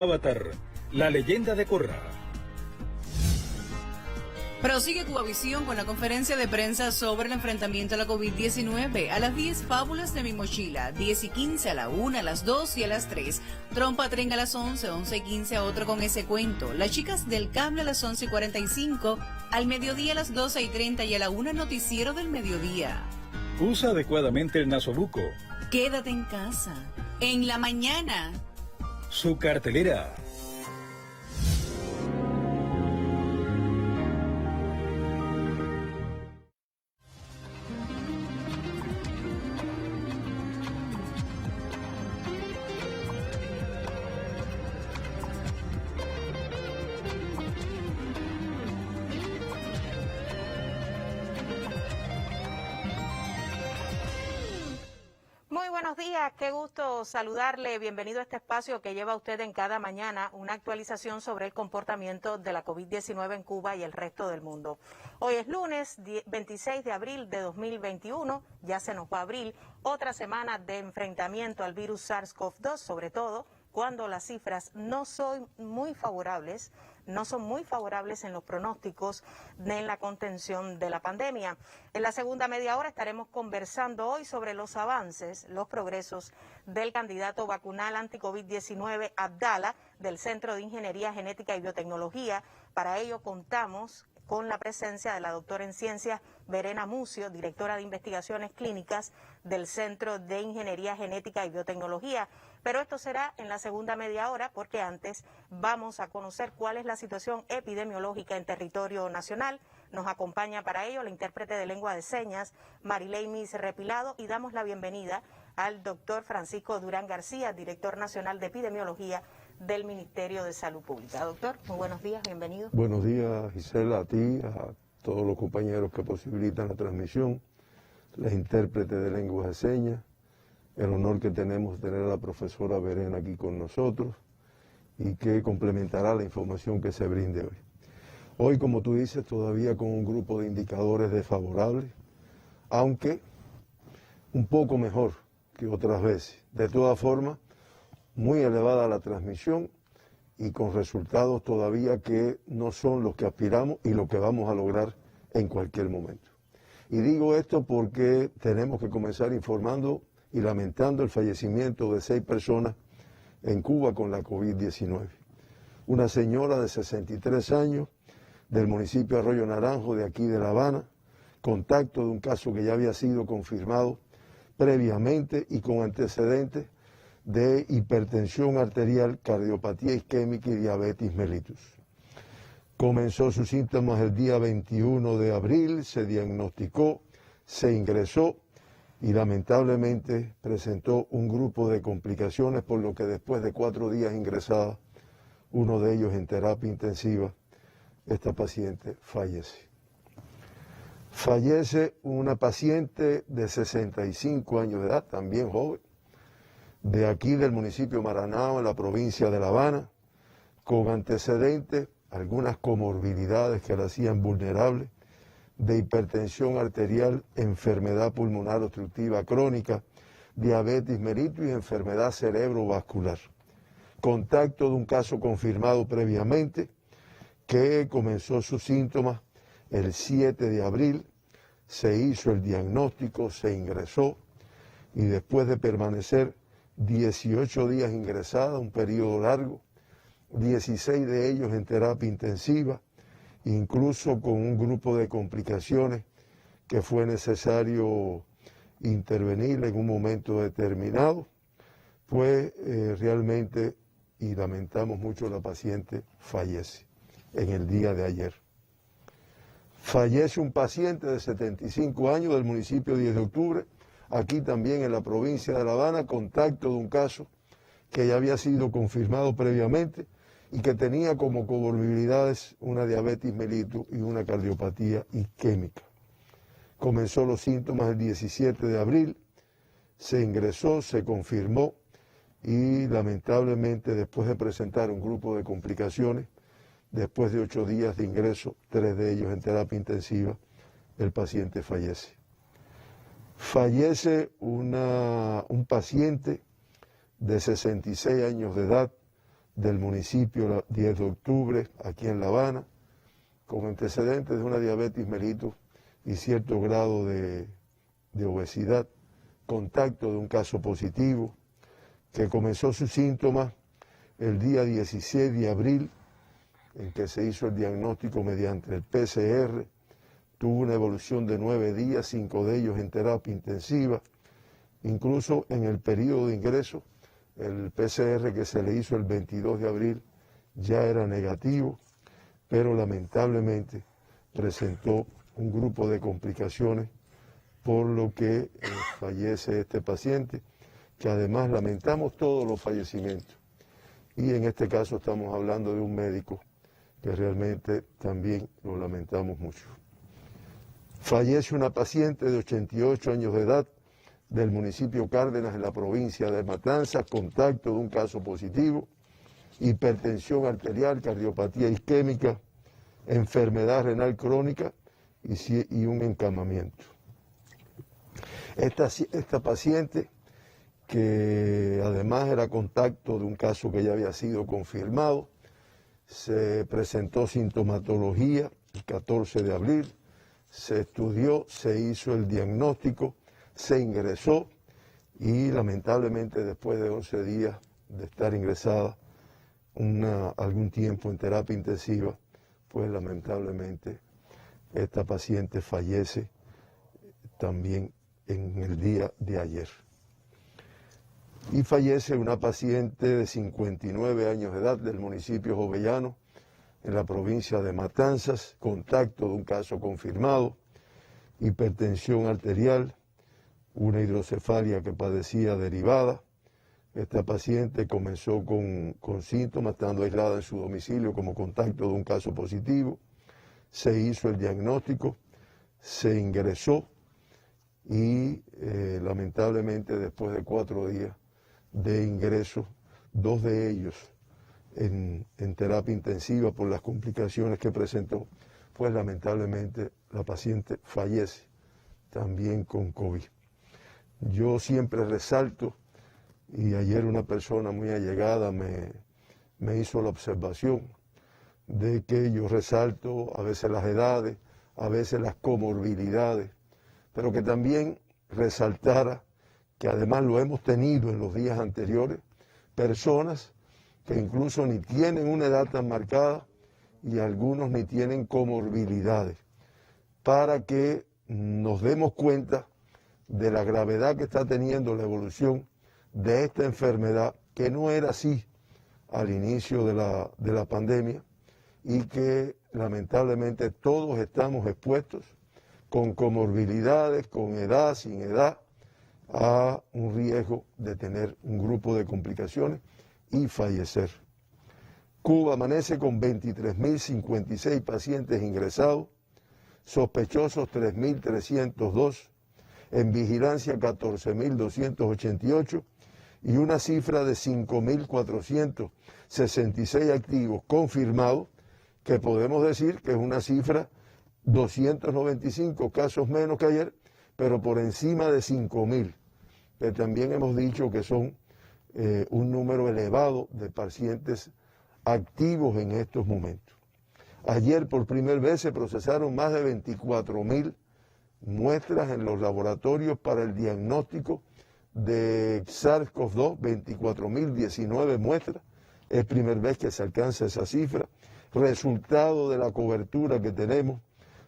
Avatar, la leyenda de Korra. Prosigue Cubavisión con la conferencia de prensa sobre el enfrentamiento a la COVID-19. A las 10, Fábulas de mi mochila. 10 y 15 a la 1, a las 2 y a las 3. Trompa Tren a las 11, 11 y 15 a otro con ese cuento. Las chicas del cable a las 11 y 45. Al mediodía a las 12 y 30 y a la 1 noticiero del mediodía. Usa adecuadamente el nasobuco. Quédate en casa. En la mañana. Su cartelera. Muy buenos días, qué gusto saludarle. Bienvenido a este espacio que lleva usted en cada mañana una actualización sobre el comportamiento de la COVID-19 en Cuba y el resto del mundo. Hoy es lunes 26 de abril de 2021, ya se nos va abril, otra semana de enfrentamiento al virus SARS-CoV-2, sobre todo cuando las cifras no son muy favorables en los pronósticos en la contención de la pandemia. En la segunda media hora estaremos conversando hoy sobre los avances, los progresos del candidato vacunal anti-COVID-19 Abdala del Centro de Ingeniería Genética y Biotecnología. Para ello contamos con la presencia de la doctora en ciencias Verena Mucio, directora de investigaciones clínicas del Centro de Ingeniería Genética y Biotecnología. Pero esto será en la segunda media hora porque antes vamos a conocer cuál es la situación epidemiológica en territorio nacional. Nos acompaña para ello la intérprete de lengua de señas, Marilei Mis Repilado, y damos la bienvenida al doctor Francisco Durán García, director nacional de epidemiología del Ministerio de Salud Pública. Doctor, muy buenos días, bienvenido. Buenos días, Gisela, a ti, a todos los compañeros que posibilitan la transmisión, la intérprete de lengua de señas, el honor que tenemos de tener a la profesora Verena aquí con nosotros y que complementará la información que se brinde hoy. Hoy, como tú dices, todavía con un grupo de indicadores desfavorables, aunque un poco mejor que otras veces. De todas formas, muy elevada la transmisión y con resultados todavía que no son los que aspiramos y lo que vamos a lograr en cualquier momento. Y digo esto porque tenemos que comenzar informando y lamentando el fallecimiento de 6 personas en Cuba con la COVID-19. Una señora de 63 años del municipio de Arroyo Naranjo, de aquí de La Habana, contacto de un caso que ya había sido confirmado previamente y con antecedentes de hipertensión arterial, cardiopatía isquémica y diabetes mellitus. Comenzó sus síntomas el día 21 de abril, se diagnosticó, se ingresó y lamentablemente presentó un grupo de complicaciones, por lo que después de 4 días ingresada, uno de ellos en terapia intensiva, esta paciente fallece. Fallece una paciente de 65 años de edad, también joven, de aquí del municipio Maranao, en la provincia de La Habana, con antecedentes, algunas comorbilidades que la hacían vulnerable, de hipertensión arterial, enfermedad pulmonar obstructiva crónica, diabetes mellitus y enfermedad cerebrovascular. Contacto de un caso confirmado previamente que comenzó sus síntomas el 7 de abril, se hizo el diagnóstico, se ingresó y después de permanecer 18 días ingresada, un periodo largo, 16 de ellos en terapia intensiva, incluso con un grupo de complicaciones que fue necesario intervenir en un momento determinado, pues realmente, y lamentamos mucho, la paciente fallece en el día de ayer. Fallece un paciente de 75 años del municipio 10 de octubre, aquí también en la provincia de La Habana, contacto de un caso que ya había sido confirmado previamente y que tenía como comorbilidades una diabetes mellitus y una cardiopatía isquémica. Comenzó los síntomas el 17 de abril, se ingresó, se confirmó y lamentablemente después de presentar un grupo de complicaciones, después de 8 días de ingreso, 3 de ellos en terapia intensiva, el paciente fallece. Fallece un paciente de 66 años de edad del municipio 10 de octubre, aquí en La Habana, con antecedentes de una diabetes mellitus y cierto grado de obesidad, contacto de un caso positivo, que comenzó sus síntomas el día 16 de abril, en que se hizo el diagnóstico mediante el PCR, tuvo una evolución de 9 días, 5 de ellos en terapia intensiva, incluso en el periodo de ingreso, el PCR que se le hizo el 22 de abril ya era negativo, pero lamentablemente presentó un grupo de complicaciones, por lo que fallece este paciente, que además lamentamos todos los fallecimientos. Y en este caso estamos hablando de un médico que realmente también lo lamentamos mucho. Fallece una paciente de 88 años de edad del municipio Cárdenas, en la provincia de Matanzas, contacto de un caso positivo, hipertensión arterial, cardiopatía isquémica, enfermedad renal crónica y un encamamiento. Esta paciente, que además era contacto de un caso que ya había sido confirmado, se presentó sintomatología el 14 de abril, se estudió, se hizo el diagnóstico, se ingresó y lamentablemente después de 11 días de estar ingresada algún tiempo en terapia intensiva, pues lamentablemente esta paciente fallece también en el día de ayer. Y fallece una paciente de 59 años de edad del municipio Jovellano, en la provincia de Matanzas, contacto de un caso confirmado, hipertensión arterial, una hidrocefalia que padecía derivada. Esta paciente comenzó con síntomas, estando aislada en su domicilio como contacto de un caso positivo. Se hizo el diagnóstico, se ingresó y lamentablemente después de 4 días de ingreso, 2 de ellos en terapia intensiva por las complicaciones que presentó, pues lamentablemente la paciente fallece también con COVID. Yo siempre resalto, y ayer una persona muy allegada me hizo la observación de que yo resalto a veces las edades, a veces las comorbilidades, pero que también resaltara que además lo hemos tenido en los días anteriores, personas que incluso ni tienen una edad tan marcada y algunos ni tienen comorbilidades, para que nos demos cuenta de la gravedad que está teniendo la evolución de esta enfermedad, que no era así al inicio de la pandemia y que lamentablemente todos estamos expuestos con comorbilidades, con edad, sin edad, a un riesgo de tener un grupo de complicaciones y fallecer. Cuba amanece con 23.056 pacientes ingresados, sospechosos 3.302, en vigilancia 14.288 y una cifra de 5.466 activos confirmados, que podemos decir que es una cifra 295 casos menos que ayer, pero por encima de 5.000, que también hemos dicho que son un número elevado de pacientes activos en estos momentos. Ayer por primera vez se procesaron más de 24.000 muestras en los laboratorios para el diagnóstico de SARS-CoV-2, 24.019 muestras, es primera vez que se alcanza esa cifra, resultado de la cobertura que tenemos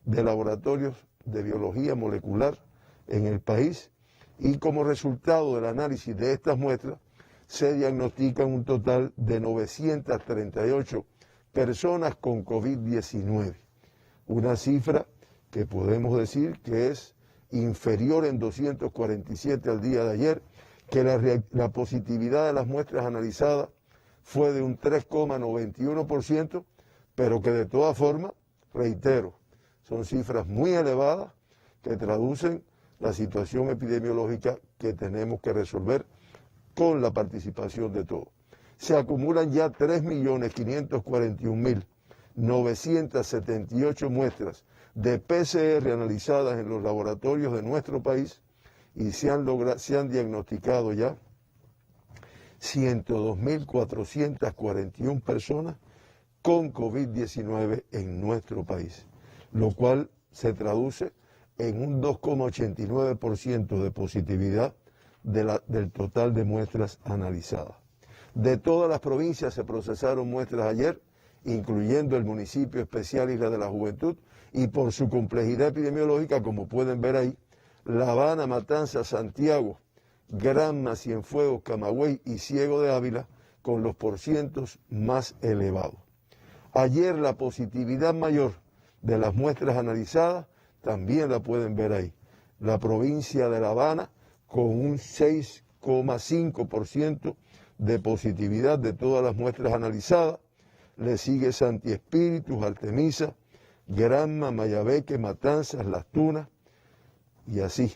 de laboratorios de biología molecular en el país, y como resultado del análisis de estas muestras se diagnostican un total de 938 personas con COVID-19, una cifra que podemos decir que es inferior en 247 al día de ayer, que la positividad de las muestras analizadas fue de un 3,91%, pero que de todas formas, reitero, son cifras muy elevadas que traducen la situación epidemiológica que tenemos que resolver con la participación de todos. Se acumulan ya 3.541.978 muestras de PCR analizadas en los laboratorios de nuestro país y se han diagnosticado ya 102.441 personas con COVID-19 en nuestro país, lo cual se traduce en un 2,89% de positividad del total de muestras analizadas. De todas las provincias se procesaron muestras ayer, incluyendo el municipio especial Isla de la Juventud, y por su complejidad epidemiológica, como pueden ver ahí, La Habana, Matanzas, Santiago, Granma, Cienfuegos, Camagüey y Ciego de Ávila con los porcientos más elevados. Ayer la positividad mayor de las muestras analizadas también la pueden ver ahí. La provincia de La Habana con un 6,5% de positividad de todas las muestras analizadas. Le sigue Santi Espíritu, Artemisa, Granma, Mayabeque, Matanzas, Las Tunas y así,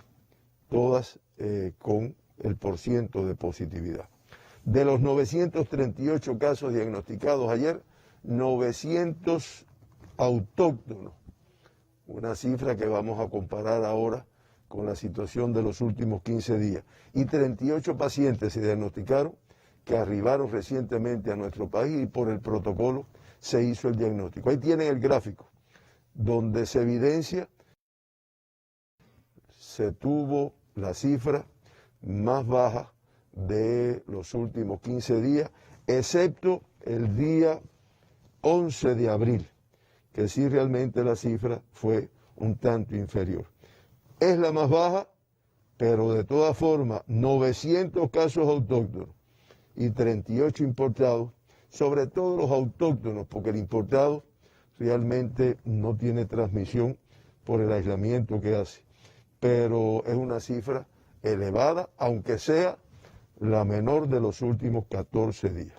todas con el porciento de positividad. De los 938 casos diagnosticados ayer, 900 autóctonos, una cifra que vamos a comparar ahora con la situación de los últimos 15 días. Y 38 pacientes se diagnosticaron que arribaron recientemente a nuestro país y por el protocolo se hizo el diagnóstico. Ahí tienen el gráfico, donde se evidencia, se tuvo la cifra más baja de los últimos 15 días, excepto el día 11 de abril, que sí realmente la cifra fue un tanto inferior. Es la más baja, pero de todas formas, 900 casos autóctonos y 38 importados, sobre todo los autóctonos, porque el importado realmente no tiene transmisión por el aislamiento que hace, pero es una cifra elevada, aunque sea la menor de los últimos 14 días.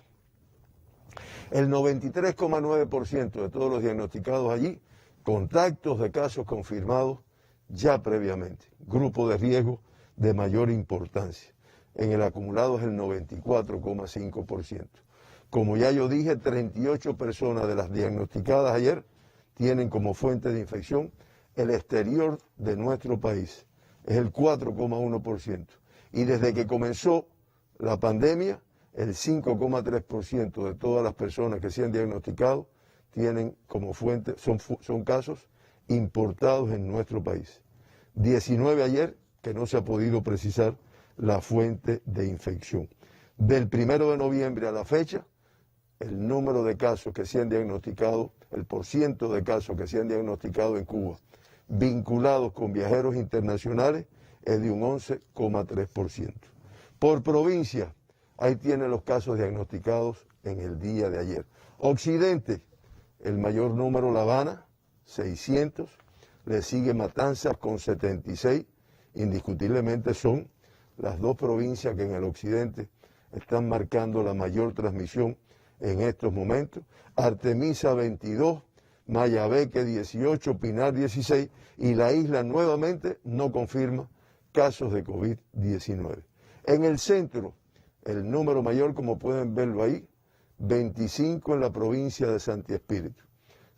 El 93,9% de todos los diagnosticados allí, contactos de casos confirmados ya previamente, grupo de riesgo de mayor importancia. En el acumulado es el 94,5%. Como ya yo dije, 38 personas de las diagnosticadas ayer tienen como fuente de infección el exterior de nuestro país, es el 4,1%. Y desde que comenzó la pandemia, el 5,3% de todas las personas que se han diagnosticado tienen como fuente, son casos importados en nuestro país. 19 ayer, que no se ha podido precisar la fuente de infección. Del 1 de noviembre a la fecha, el número de casos que se han diagnosticado, el porciento de casos que se han diagnosticado en Cuba, vinculados con viajeros internacionales, es de un 11,3%. Por provincia, ahí tienen los casos diagnosticados en el día de ayer. Occidente, el mayor número, La Habana, 600, le sigue Matanzas con 76, indiscutiblemente son las dos provincias que en el occidente están marcando la mayor transmisión en estos momentos. Artemisa 22, Mayabeque 18, Pinar 16 y la isla nuevamente no confirma casos de COVID-19. En el centro, el número mayor, como pueden verlo ahí, 25 en la provincia de Santi Espíritu.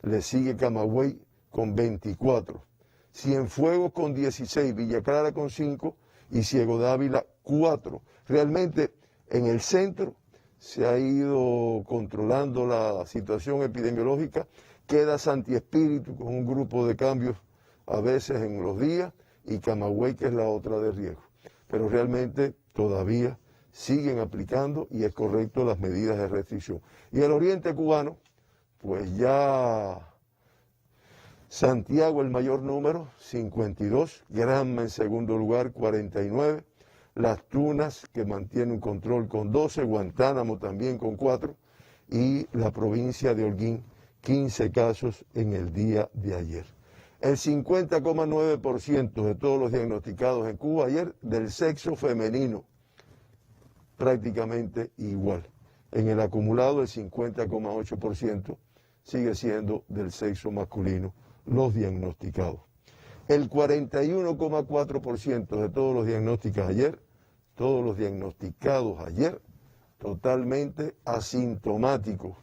Le sigue Camagüey con 24, Cienfuegos con 16, Villa Clara con 5 y Ciego de Ávila 4. Realmente en el centro se ha ido controlando la situación epidemiológica. Queda Santi Espíritu con un grupo de cambios a veces en los días y Camagüey, que es la otra de riesgo. Pero realmente todavía siguen aplicando y es correcto las medidas de restricción. Y el oriente cubano, pues ya Santiago el mayor número, 52, Granma en segundo lugar, 49, Las Tunas, que mantiene un control con 12, Guantánamo también con 4, y la provincia de Holguín, 15 casos en el día de ayer. El 50,9% de todos los diagnosticados en Cuba ayer del sexo femenino, prácticamente igual. En el acumulado el 50,8% sigue siendo del sexo masculino los diagnosticados. El 41,4% de todos los diagnosticados ayer, totalmente asintomáticos,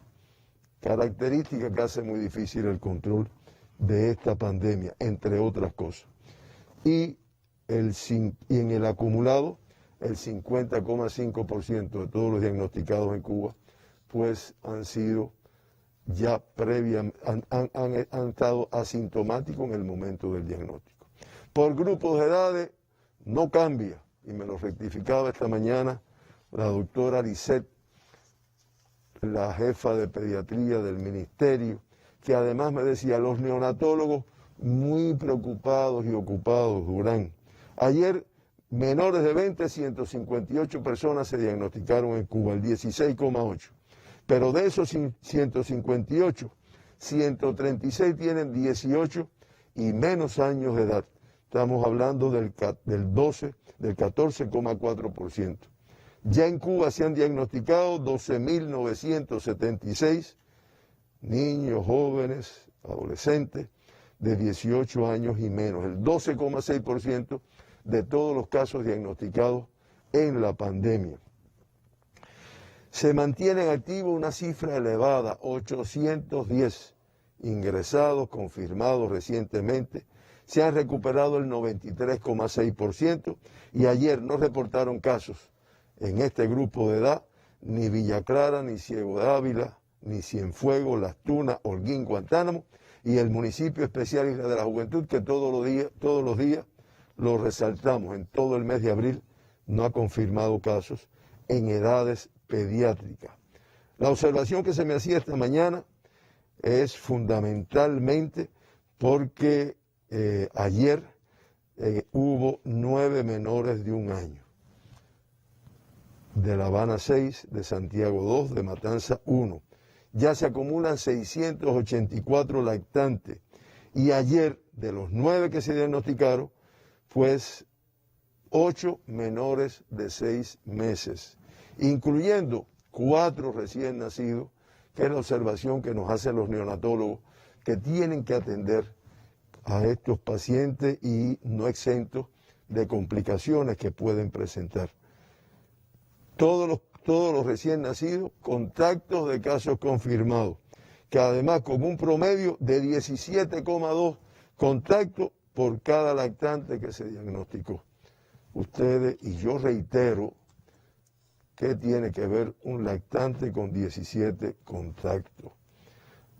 característica que hace muy difícil el control de esta pandemia, entre otras cosas. Y en el acumulado, el 50,5% de todos los diagnosticados en Cuba, pues han sido ya han estado asintomáticos en el momento del diagnóstico. Por grupos de edades no cambia, y me lo rectificaba esta mañana la doctora Lisset, la jefa de pediatría del ministerio, que además me decía, los neonatólogos muy preocupados y ocupados, Durán. Ayer, menores de 20, 158 personas se diagnosticaron en Cuba, el 16,8%. Pero de esos 158, 136 tienen 18 y menos años de edad. Estamos hablando del 14,4%. Ya en Cuba se han diagnosticado 12.976 niños, jóvenes, adolescentes de 18 años y menos, el 12,6% de todos los casos diagnosticados en la pandemia. Se mantiene en activo una cifra elevada, 810 ingresados, confirmados recientemente. Se han recuperado el 93,6% y ayer no reportaron casos en este grupo de edad, ni Villa Clara, ni Ciego de Ávila, ni Cienfuegos, Las Tunas, Holguín, Guantánamo y el municipio especial Isla de la Juventud, que todos los días lo resaltamos, en todo el mes de abril no ha confirmado casos en edades pediátricas. La observación que se me hacía esta mañana es fundamentalmente porque ayer hubo 9 menores de 1 año. De La Habana 6, de Santiago 2, de Matanza 1. Ya se acumulan 684 lactantes. Y ayer, de los 9 que se diagnosticaron, pues 8 menores de 6 meses, incluyendo 4 recién nacidos, que es la observación que nos hacen los neonatólogos, que tienen que atender a estos pacientes y no exentos de complicaciones que pueden presentar. Todos los recién nacidos, contactos de casos confirmados, que además con un promedio de 17,2 contactos por cada lactante que se diagnosticó. Ustedes, y yo reitero, ¿qué tiene que ver un lactante con 17 contactos?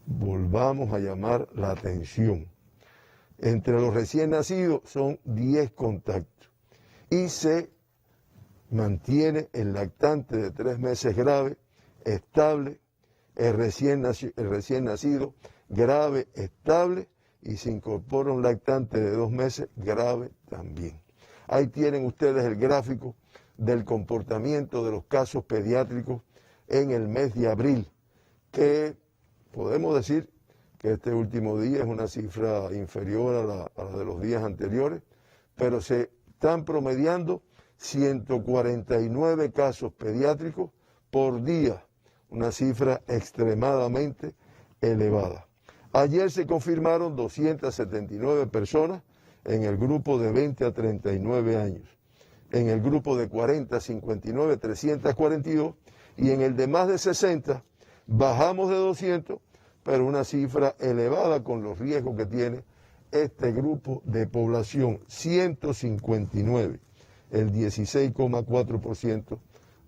Volvamos a llamar la atención. Entre los recién nacidos son 10 contactos y se mantiene el lactante de 3 meses grave, estable, el recién nacido grave, estable, y se incorpora un lactante de 2 meses grave también. Ahí tienen ustedes el gráfico del comportamiento de los casos pediátricos en el mes de abril, que podemos decir que este último día es una cifra inferior a la de los días anteriores, pero se están promediando 149 casos pediátricos por día, una cifra extremadamente elevada. Ayer se confirmaron 279 personas en el grupo de 20 a 39 años, en el grupo de 40 a 59, 342, y en el de más de 60 bajamos de 200, pero una cifra elevada con los riesgos que tiene este grupo de población, 159, el 16,4%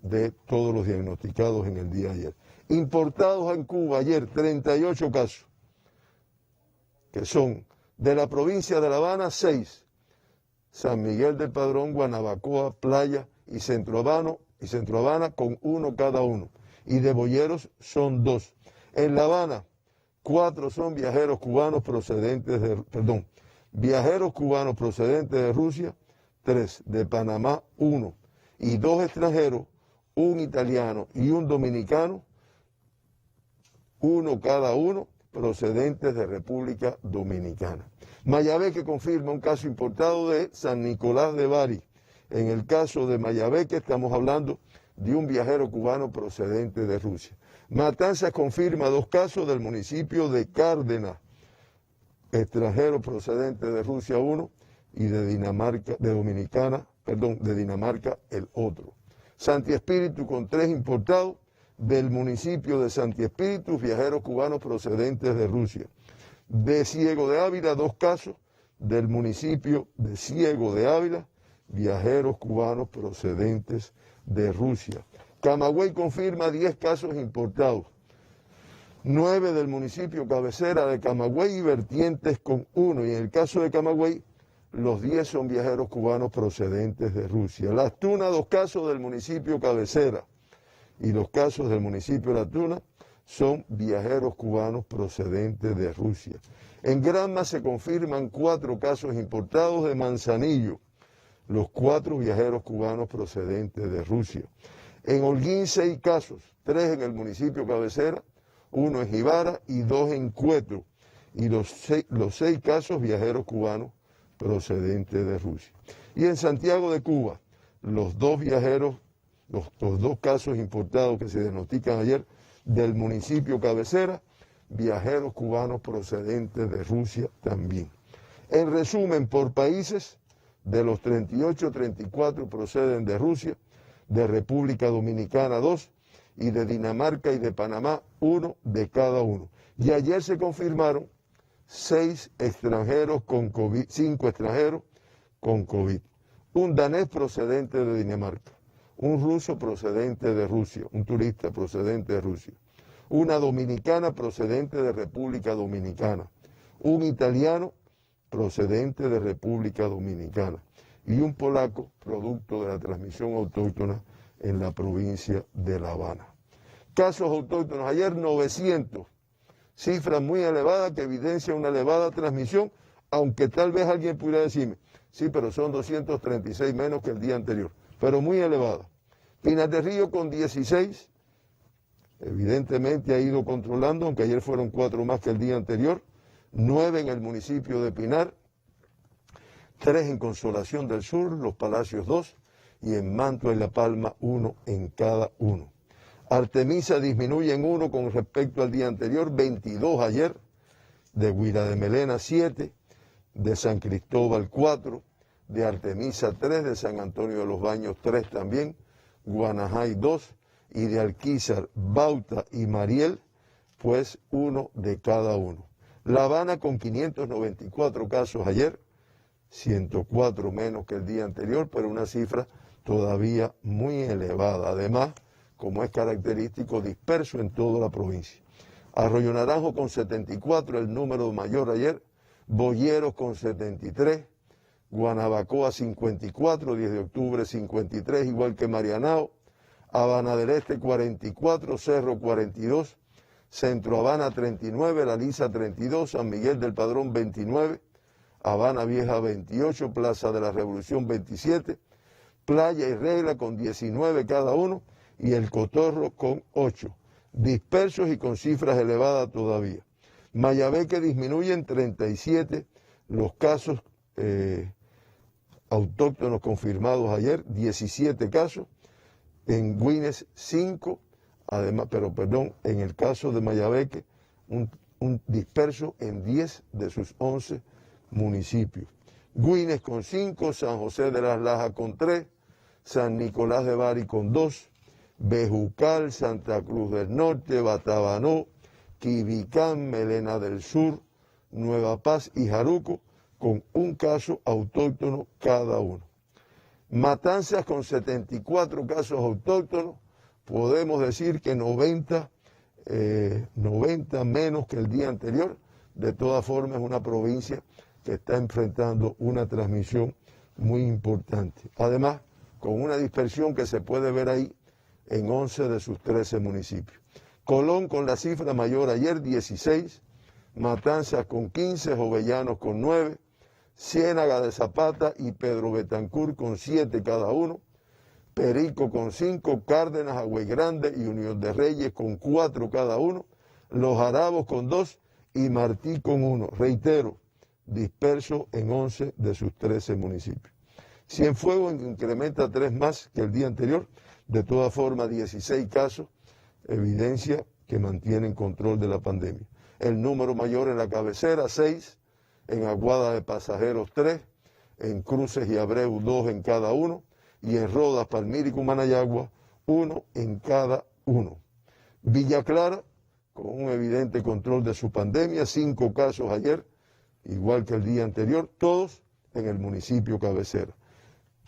de todos los diagnosticados en el día de ayer. Importados en Cuba ayer, 38 casos, que son de la provincia de La Habana, 6, San Miguel del Padrón, Guanabacoa, Playa y Centro Habana con 1 cada uno, y de Boyeros son 2. En La Habana, 4 son viajeros cubanos procedentes de Rusia, 3, de Panamá 1, y 2 extranjeros, un italiano y un dominicano, 1 cada uno, procedentes de República Dominicana. Mayabeque confirma un caso importado de San Nicolás de Bari. En el caso de Mayabeque estamos hablando de un viajero cubano procedente de Rusia. Matanzas confirma 2 casos del municipio de Cárdenas, extranjero procedente de Rusia 1 y de Dinamarca el otro. Santi Espíritu con 3 importados del municipio de Santi Espíritu, viajeros cubanos procedentes de Rusia. De Ciego de Ávila, 2 casos del municipio de Ciego de Ávila, viajeros cubanos procedentes de Rusia. Camagüey confirma 10 casos importados, 9 del municipio cabecera de Camagüey y vertientes con 1. Y en el caso de Camagüey, los 10 son viajeros cubanos procedentes de Rusia. Las Tunas, 2 casos del municipio cabecera y los casos del municipio de La Tuna son viajeros cubanos procedentes de Rusia. En Granma se confirman 4 casos importados de Manzanillo, los 4 viajeros cubanos procedentes de Rusia. En Holguín 6 casos, 3 en el municipio cabecera, 1 en Jibara y 2 en Cueto, y los 6 casos viajeros cubanos procedentes de Rusia. Y en Santiago de Cuba, los 2 viajeros, los 2 casos importados que se diagnostican ayer del municipio cabecera, viajeros cubanos procedentes de Rusia también. En resumen, por países, de los 38, 34 proceden de Rusia, de República Dominicana 2, y de Dinamarca y de Panamá 1 de cada uno. Y ayer se confirmaron 6 extranjeros con COVID, 5 extranjeros con COVID. Un danés procedente de Dinamarca, un ruso procedente de Rusia, un turista procedente de Rusia, una dominicana procedente de República Dominicana, un italiano procedente de República Dominicana y un polaco producto de la transmisión autóctona en la provincia de La Habana. Casos autóctonos ayer 900, cifra muy elevada que evidencia una elevada transmisión, aunque tal vez alguien pudiera decirme, sí, pero son 236 menos que el día anterior, pero muy elevada. Pinar del Río con 16, evidentemente ha ido controlando, aunque ayer fueron 4 más que el día anterior, 9 en el municipio de Pinar, 3 en Consolación del Sur, Los Palacios 2, y en Mantua y La Palma 1 en cada uno. Artemisa disminuye en 1 con respecto al día anterior, 22 ayer, de Guira de Melena 7, de San Cristóbal 4, de Artemisa 3, de San Antonio de los Baños 3 también, Guanajay 2, y de Alquizar, Bauta y Mariel, pues 1 de cada uno. La Habana con 594 casos ayer, 104 menos que el día anterior, pero una cifra todavía muy elevada. Además, como es característico, disperso en toda la provincia. Arroyo Naranjo con 74, el número mayor ayer, Boyeros con 73, Guanabacoa 54, 10 de octubre 53, igual que Marianao, Habana del Este 44, Cerro 42, Centro Habana 39, La Lisa 32, San Miguel del Padrón 29, Habana Vieja 28, Plaza de la Revolución 27, Playa y Regla con 19 cada uno, y El Cotorro con 8, dispersos y con cifras elevadas todavía. Mayabeque disminuye en 37 los casos autóctonos confirmados ayer, 17 casos, en Güines 5, además, en el caso de Mayabeque, un disperso en 10 de sus 11 municipios. Güines con 5, San José de las Lajas con 3, San Nicolás de Bari con 2, Bejucal, Santa Cruz del Norte, Batabanó, Quibicán, Melena del Sur, Nueva Paz y Jaruco, con un caso autóctono cada uno. Matanzas con 74 casos autóctonos, podemos decir que 90 menos que el día anterior. De todas formas, es una provincia que está enfrentando una transmisión muy importante. Además, con una dispersión que se puede ver ahí en 11 de sus 13 municipios. Colón con la cifra mayor ayer, 16, Matanzas con 15, Jovellanos con 9, Ciénaga de Zapata y Pedro Betancur con 7 cada uno, Perico con 5, Cárdenas, Agüey Grande y Unión de Reyes con 4 cada uno, Los Jarabos con 2 y Martí con 1. Reitero, disperso en 11 de sus 13 municipios. Cienfuegos incrementa 3 más que el día anterior, de todas formas 16 casos, evidencia que mantienen control de la pandemia. El número mayor en la cabecera, 6, en Aguada de Pasajeros 3, en Cruces y Abreu 2 en cada uno, y en Rodas, Palmira y Cumanayagua 1 en cada uno. Villa Clara, con un evidente control de su pandemia, 5 casos ayer, igual que el día anterior, todos en el municipio cabecera.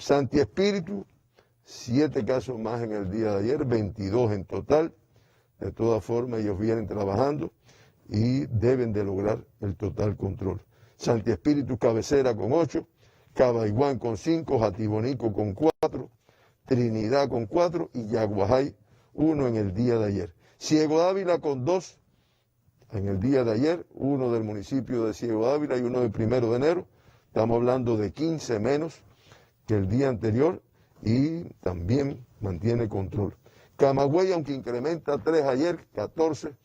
Santi Espíritu, 7 casos más en el día de ayer, 22 en total. De todas formas, ellos vienen trabajando y deben de lograr el total control. Santi Espíritu Cabecera con 8, Cabaiguán con 5, Jatibonico con 4, Trinidad con 4 y Yaguajay 1 en el día de ayer. Ciego Dávila con 2 en el día de ayer, 1 del municipio de Ciego Dávila y 1 del 1 de enero. Estamos hablando de 15 menos que el día anterior y también mantiene control. Camagüey, aunque incrementa 3 ayer, 14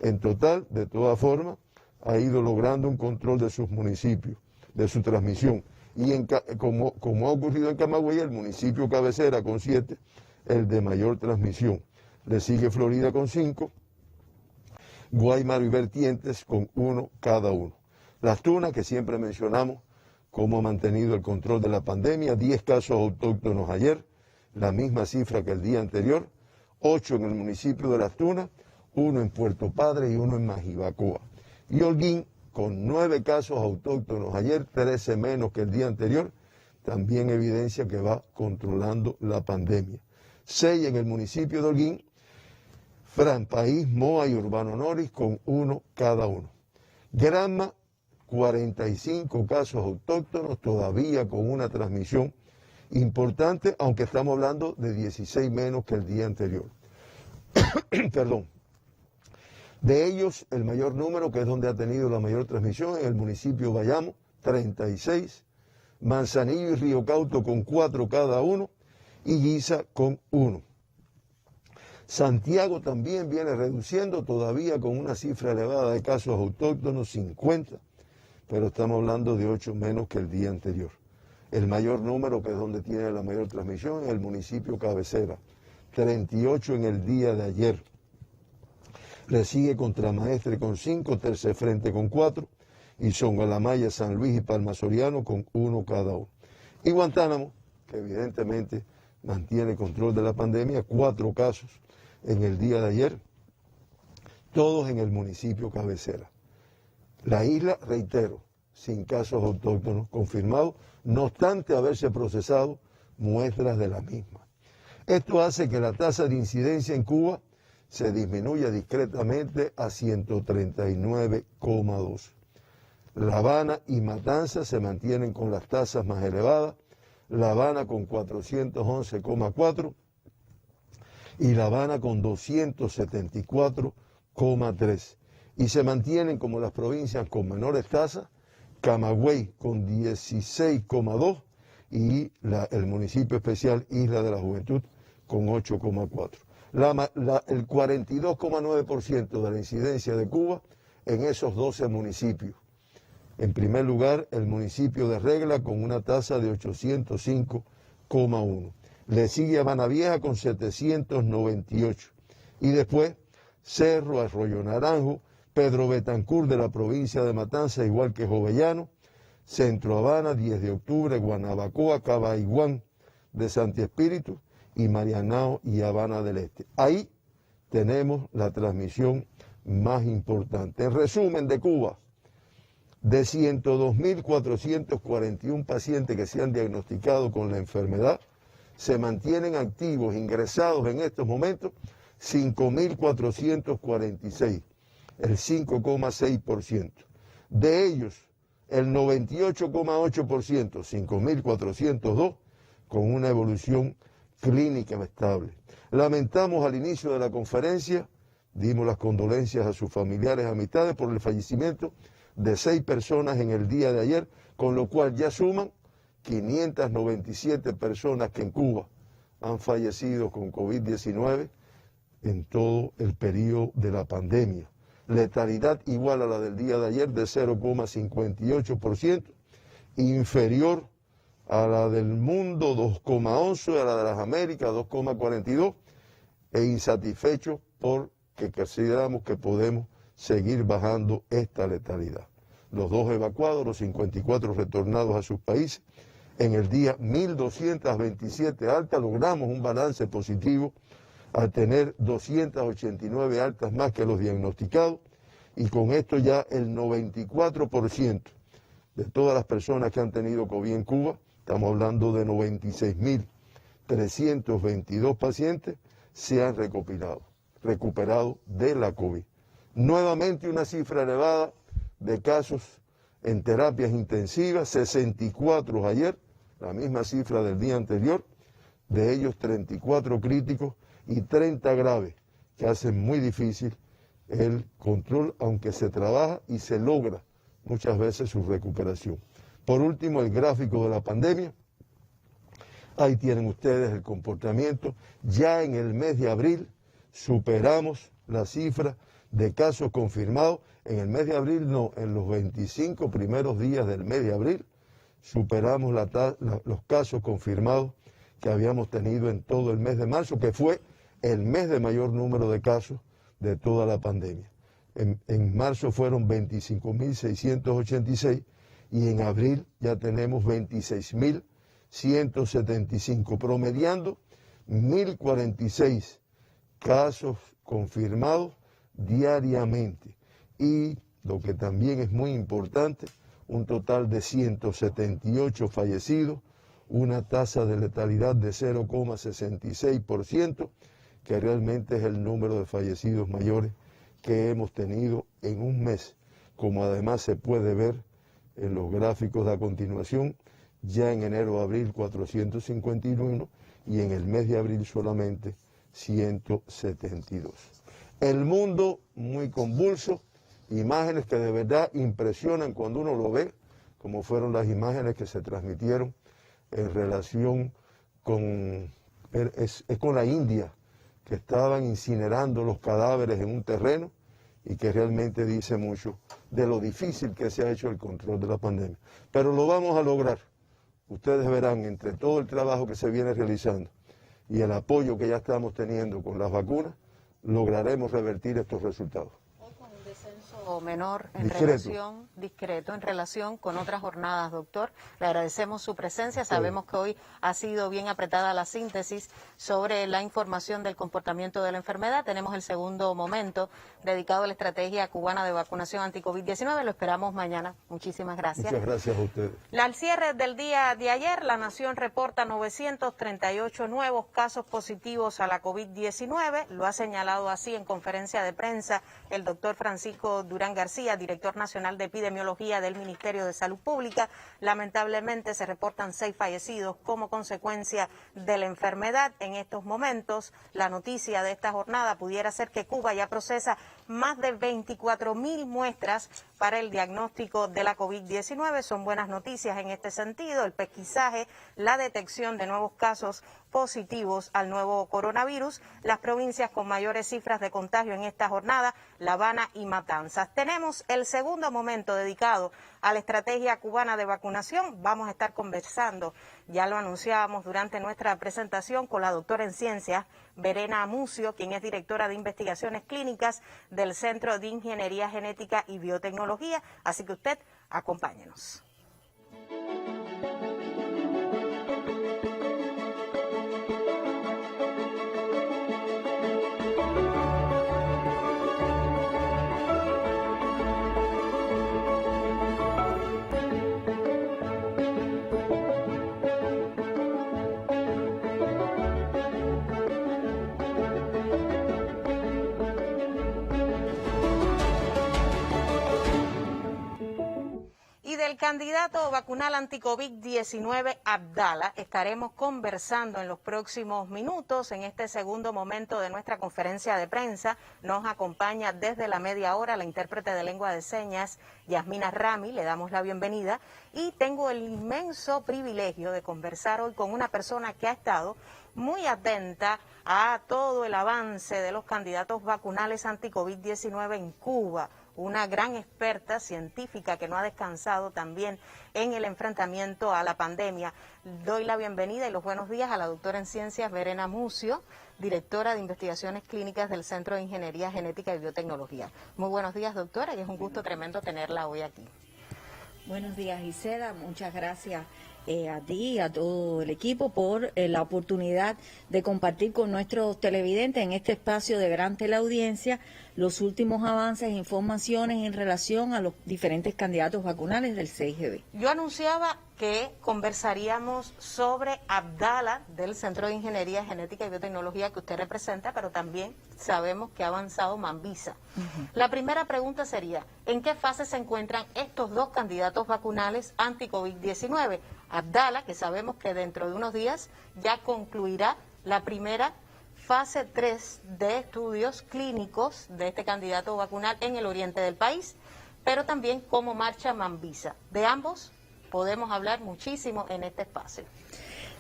en total, de todas formas, ha ido logrando un control de sus municipios, de su transmisión. Y como ha ocurrido en Camagüey, el municipio cabecera con 7, el de mayor transmisión. Le sigue Florida con 5, Guaymaro y Vertientes con 1 cada uno. Las Tunas, que siempre mencionamos cómo ha mantenido el control de la pandemia, 10 casos autóctonos ayer, la misma cifra que el día anterior, 8 en el municipio de Las Tunas, 1 en Puerto Padre y 1 en Majibacoa. Y Holguín, con 9 casos autóctonos ayer, 13 menos que el día anterior, también evidencia que va controlando la pandemia. 6 en el municipio de Holguín, Fran, País, Moa y Urbano Noris con 1 cada uno. Granma, 45 casos autóctonos, todavía con una transmisión importante, aunque estamos hablando de 16 menos que el día anterior. Perdón. De ellos, el mayor número, que es donde ha tenido la mayor transmisión, en el municipio de Bayamo, 36, Manzanillo y Río Cauto con 4 cada uno, y Guiza con 1. Santiago también viene reduciendo, todavía con una cifra elevada de casos autóctonos, 50, pero estamos hablando de 8 menos que el día anterior. El mayor número, que es donde tiene la mayor transmisión, es el municipio cabecera, 38 en el día de ayer. Le sigue Contramaestre con 5, Tercer Frente con 4, y Songalamaya, San Luis y Palma Soriano con 1 cada uno. Y Guantánamo, que evidentemente mantiene control de la pandemia, 4 casos en el día de ayer, todos en el municipio cabecera. La isla, reitero, sin casos autóctonos confirmados, no obstante haberse procesado muestras de la misma. Esto hace que la tasa de incidencia en Cuba se disminuya discretamente a 139,2. La Habana y Matanzas se mantienen con las tasas más elevadas, La Habana con 411,4 y La Habana con 274,3. Y se mantienen como las provincias con menores tasas, Camagüey con 16,2 y el municipio especial Isla de la Juventud con 8,4. El 42,9% de la incidencia de Cuba en esos 12 municipios. En primer lugar, el municipio de Regla con una tasa de 805,1. Le sigue Habana Vieja con 798. Y después, Cerro, Arroyo Naranjo, Pedro Betancur de la provincia de Matanzas, igual que Jovellano, Centro Habana, 10 de octubre, Guanabacoa, Cabaiguán de Santi Espíritu y Marianao y Habana del Este. Ahí tenemos la transmisión más importante. En resumen, de Cuba, de 102.441 pacientes que se han diagnosticado con la enfermedad, se mantienen activos, ingresados en estos momentos, 5.446, el 5,6%. De ellos, el 98,8%, 5.402, con una evolución clínica estable. Lamentamos al inicio de la conferencia, dimos las condolencias a sus familiares y amistades por el fallecimiento de 6 personas en el día de ayer, con lo cual ya suman 597 personas que en Cuba han fallecido con COVID-19 en todo el periodo de la pandemia. Letalidad igual a la del día de ayer de 0,58%, inferior a la del mundo 2,11%, a la de las Américas 2,42%, e insatisfechos porque consideramos que podemos seguir bajando esta letalidad. Los 2 evacuados, los 54 retornados a sus países, en el día 1.227 altas, logramos un balance positivo al tener 289 altas más que los diagnosticados, y con esto ya el 94% de todas las personas que han tenido COVID en Cuba estamos hablando de 96.322 pacientes, se han recuperado de la COVID. Nuevamente una cifra elevada de casos en terapias intensivas, 64 ayer, la misma cifra del día anterior, de ellos 34 críticos y 30 graves, que hacen muy difícil el control, aunque se trabaja y se logra muchas veces su recuperación. Por último, el gráfico de la pandemia. Ahí tienen ustedes el comportamiento. Ya en el mes de abril superamos la cifra de casos confirmados. En el mes de abril, no, en los 25 primeros días del mes de abril, superamos los casos confirmados que habíamos tenido en todo el mes de marzo, que fue el mes de mayor número de casos de toda la pandemia. En marzo fueron 25.686 y en abril ya tenemos 26.175, promediando 1.046 casos confirmados diariamente. Y lo que también es muy importante, un total de 178 fallecidos, una tasa de letalidad de 0,66%, que realmente es el número de fallecidos mayores que hemos tenido en un mes, como además se puede ver en los gráficos de a continuación. Ya en enero-abril 451 y en el mes de abril solamente 172. El mundo muy convulso, imágenes que de verdad impresionan cuando uno lo ve, como fueron las imágenes que se transmitieron en relación con la India, que estaban incinerando los cadáveres en un terreno y que realmente dice mucho de lo difícil que se ha hecho el control de la pandemia. Pero lo vamos a lograr. Ustedes verán, entre todo el trabajo que se viene realizando y el apoyo que ya estamos teniendo con las vacunas, lograremos revertir estos resultados. Con un descenso menor en discreto en relación con otras jornadas, doctor. Le agradecemos su presencia. Sabemos que hoy ha sido bien apretada la síntesis sobre la información del comportamiento de la enfermedad. Tenemos el segundo momento dedicado a la estrategia cubana de vacunación anti-COVID-19. Lo esperamos mañana. Muchísimas gracias. Muchas gracias a ustedes. Al cierre del día de ayer, la Nación reporta 938 nuevos casos positivos a la COVID-19. Lo ha señalado así en conferencia de prensa el doctor Francisco Durán García, director nacional de epidemiología del Ministerio de Salud Pública. Lamentablemente se reportan 6 fallecidos como consecuencia de la enfermedad. En estos momentos, la noticia de esta jornada pudiera ser que Cuba ya procesa más de 24.000 muestras para el diagnóstico de la COVID-19. Son buenas noticias en este sentido. El pesquisaje, la detección de nuevos casos positivos al nuevo coronavirus. Las provincias con mayores cifras de contagio en esta jornada, La Habana y Matanzas. Tenemos el segundo momento dedicado a la estrategia cubana de vacunación. Vamos a estar conversando, ya lo anunciábamos durante nuestra presentación, con la doctora en ciencias Verena Amucio, quien es directora de investigaciones clínicas del Centro de Ingeniería Genética y Biotecnología. Así que usted, acompáñenos. Del candidato vacunal anti-COVID-19 Abdala estaremos conversando en los próximos minutos. En este segundo momento de nuestra conferencia de prensa nos acompaña desde la media hora la intérprete de lengua de señas Yasmina Rami. Le damos la bienvenida y tengo el inmenso privilegio de conversar hoy con una persona que ha estado muy atenta a todo el avance de los candidatos vacunales anti-COVID-19 en Cuba. Una gran experta científica que no ha descansado también en el enfrentamiento a la pandemia. Doy la bienvenida y los buenos días a la doctora en ciencias Verena Amucio, directora de investigaciones clínicas del Centro de Ingeniería Genética y Biotecnología. Muy buenos días, doctora, y es un gusto tremendo tenerla hoy aquí. Buenos días, Gisela. Muchas gracias a ti y a todo el equipo por la oportunidad de compartir con nuestros televidentes en este espacio de gran teleaudiencia los últimos avances e informaciones en relación a los diferentes candidatos vacunales del 6GB. Yo anunciaba que conversaríamos sobre Abdala del Centro de Ingeniería Genética y Biotecnología que usted representa, pero también sabemos que ha avanzado Mambisa. La primera pregunta sería, ¿en qué fase se encuentran estos dos candidatos vacunales anti-COVID-19? Abdala, que sabemos que dentro de unos días ya concluirá la primera fase 3 de estudios clínicos de este candidato vacunal en el oriente del país, pero también cómo marcha Mambisa. De ambos podemos hablar muchísimo en este espacio.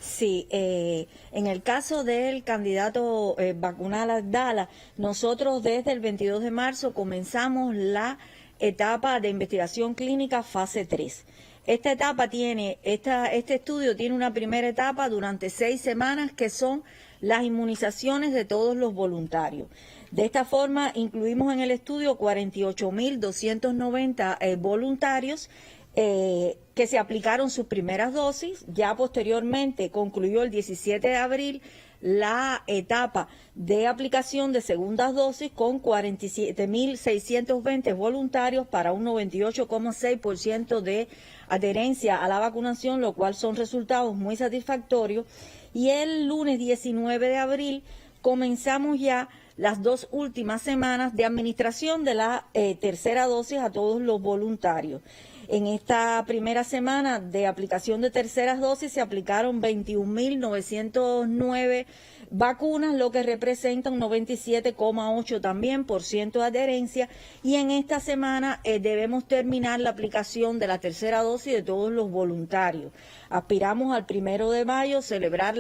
Sí, en el caso del candidato vacunal Abdala, nosotros desde el 22 de marzo comenzamos la etapa de investigación clínica fase 3. Esta etapa tiene, este estudio tiene una primera etapa durante 6 semanas que son las inmunizaciones de todos los voluntarios. De esta forma incluimos en el estudio 48.290 voluntarios que se aplicaron sus primeras dosis. Ya posteriormente concluyó el 17 de abril la etapa de aplicación de segundas dosis con 47.620 voluntarios para un 98,6% de adherencia a la vacunación, lo cual son resultados muy satisfactorios. Y el lunes 19 de abril comenzamos ya las 2 últimas semanas de administración de la tercera dosis a todos los voluntarios. En esta primera semana de aplicación de terceras dosis se aplicaron 21.909 vacunas, lo que representa un 97,8% también por ciento de adherencia, y en esta semana debemos terminar la aplicación de la tercera dosis de todos los voluntarios. Aspiramos al 1 de mayo celebrar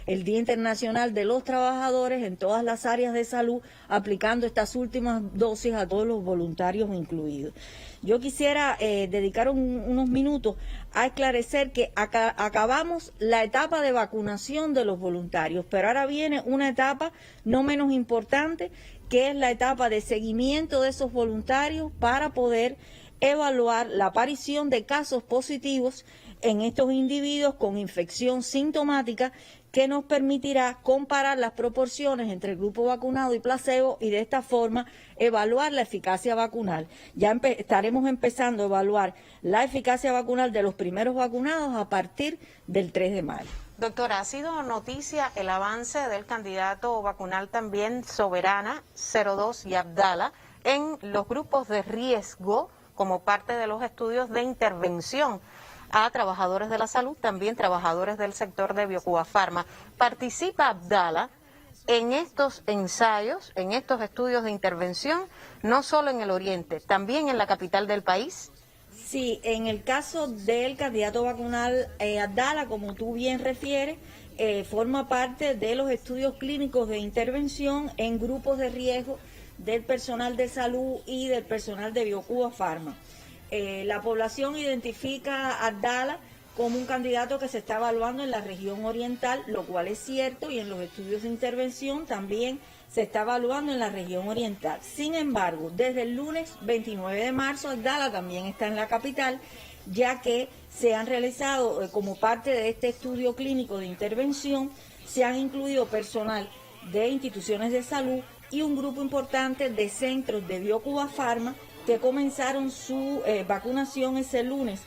el Día Internacional de los Trabajadores en todas las áreas de salud, aplicando estas últimas dosis a todos los voluntarios incluidos. Yo quisiera dedicar unos minutos a esclarecer que acabamos la etapa de vacunación de los voluntarios, pero ahora viene una etapa no menos importante, que es la etapa de seguimiento de esos voluntarios para poder evaluar la aparición de casos positivos en estos individuos con infección sintomática, que nos permitirá comparar las proporciones entre el grupo vacunado y placebo y de esta forma evaluar la eficacia vacunal. Ya estaremos empezando a evaluar la eficacia vacunal de los primeros vacunados a partir del 3 de mayo. Doctora, ha sido noticia el avance del candidato vacunal también Soberana, 02 y Abdala en los grupos de riesgo como parte de los estudios de intervención a trabajadores de la salud, también trabajadores del sector de Biocuba Pharma. ¿Participa Abdala en estos ensayos, en estos estudios de intervención, no solo en el oriente, también en la capital del país? Sí, en el caso del candidato vacunal Abdala, como tú bien refieres, forma parte de los estudios clínicos de intervención en grupos de riesgo del personal de salud y del personal de Biocuba Pharma. La población identifica a Abdala como un candidato que se está evaluando en la región oriental, lo cual es cierto, y en los estudios de intervención también se está evaluando en la región oriental. Sin embargo, desde el lunes 29 de marzo, Abdala también está en la capital, ya que se han realizado, como parte de este estudio clínico de intervención, se han incluido personal de instituciones de salud y un grupo importante de centros de Biocuba Pharma que comenzaron su vacunación ese lunes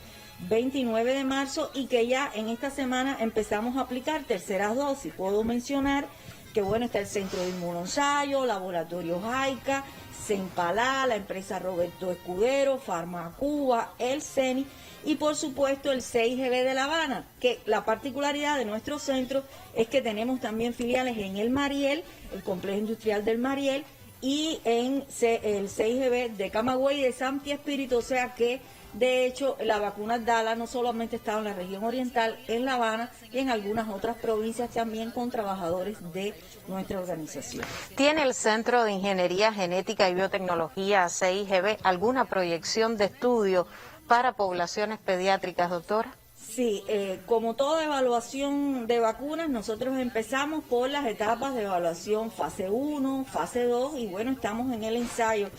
29 de marzo y que ya en esta semana empezamos a aplicar terceras dosis. Puedo mencionar que bueno, está el Centro de Inmunoensayo, Laboratorio Jaica, Sempalá, la empresa Roberto Escudero, Farmacuba, el CENI y por supuesto el 6GB de La Habana, que la particularidad de nuestro centro es que tenemos también filiales en el Mariel, el complejo industrial del Mariel, y en el 6GB de Camagüey y de Santi Espíritu, o sea que de hecho la vacuna Abdala no solamente estaba en la región oriental, en La Habana y en algunas otras provincias también con trabajadores de nuestra organización. ¿Tiene el Centro de Ingeniería Genética y Biotecnología 6GB alguna proyección de estudio para poblaciones pediátricas, doctora? Sí, como toda evaluación de vacunas, nosotros empezamos por las etapas de evaluación fase 1, fase 2 y bueno, estamos en el ensayo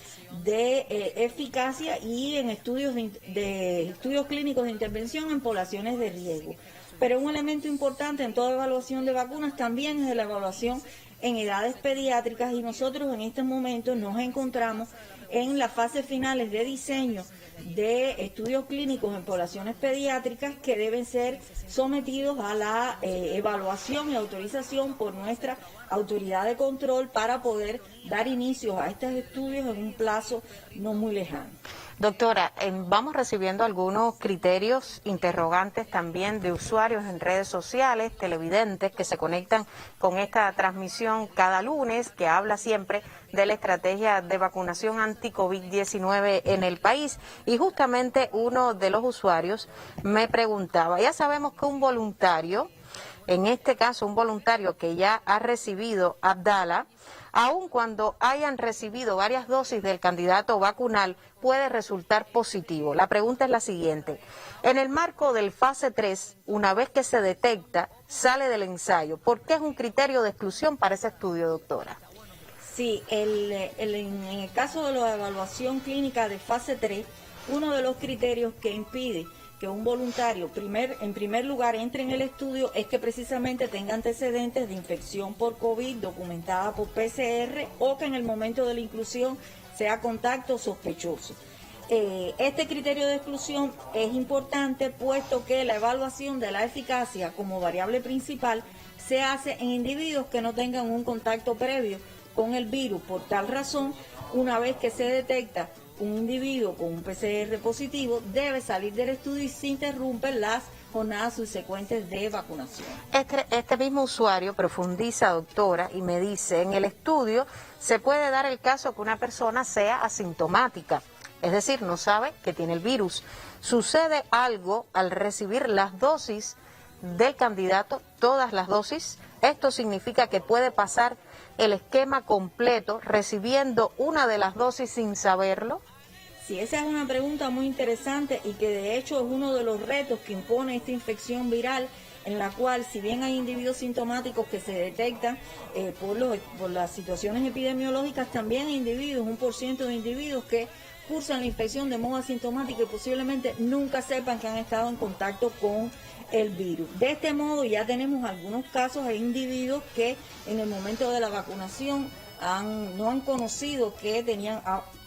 de eficacia y en estudios estudios clínicos de intervención en poblaciones de riesgo. Pero un elemento importante en toda evaluación de vacunas también es la evaluación en edades pediátricas y nosotros en este momento nos encontramos en las fases finales de diseño de estudios clínicos en poblaciones pediátricas que deben ser sometidos a la evaluación y autorización por nuestra autoridad de control para poder dar inicio a estos estudios en un plazo no muy lejano. Doctora, vamos recibiendo algunos criterios interrogantes también de usuarios en redes sociales, televidentes que se conectan con esta transmisión cada lunes, que habla siempre de la estrategia de vacunación anti-COVID-19 en el país. Y justamente uno de los usuarios me preguntaba, ya sabemos que un voluntario, en este caso un voluntario que ya ha recibido Abdala, aun cuando hayan recibido varias dosis del candidato vacunal, puede resultar positivo. La pregunta es la siguiente. En el marco del fase 3, una vez que se detecta, sale del ensayo. ¿Por qué es un criterio de exclusión para ese estudio, doctora? Sí, en el caso de la evaluación clínica de fase 3, uno de los criterios que impide que un voluntario en primer lugar entre en el estudio es que precisamente tenga antecedentes de infección por COVID documentada por PCR o que en el momento de la inclusión sea contacto sospechoso. Este criterio de exclusión es importante puesto que la evaluación de la eficacia como variable principal se hace en individuos que no tengan un contacto previo con el virus. Por tal razón, una vez que se detecta un individuo con un PCR positivo, debe salir del estudio y se interrumpen las jornadas subsecuentes de vacunación. Este mismo usuario profundiza, doctora, y me dice, en el estudio se puede dar el caso que una persona sea asintomática, es decir, no sabe que tiene el virus. ¿Sucede algo al recibir las dosis del candidato, todas las dosis? Esto significa que puede pasar el esquema completo recibiendo una de las dosis sin saberlo. Sí, esa es una pregunta muy interesante y que de hecho es uno de los retos que impone esta infección viral, en la cual si bien hay individuos sintomáticos que se detectan por las situaciones epidemiológicas, también hay individuos, 1% de individuos que cursan la infección de modo asintomático y posiblemente nunca sepan que han estado en contacto con el virus. De este modo ya tenemos algunos casos de individuos que en el momento de la vacunación no han conocido que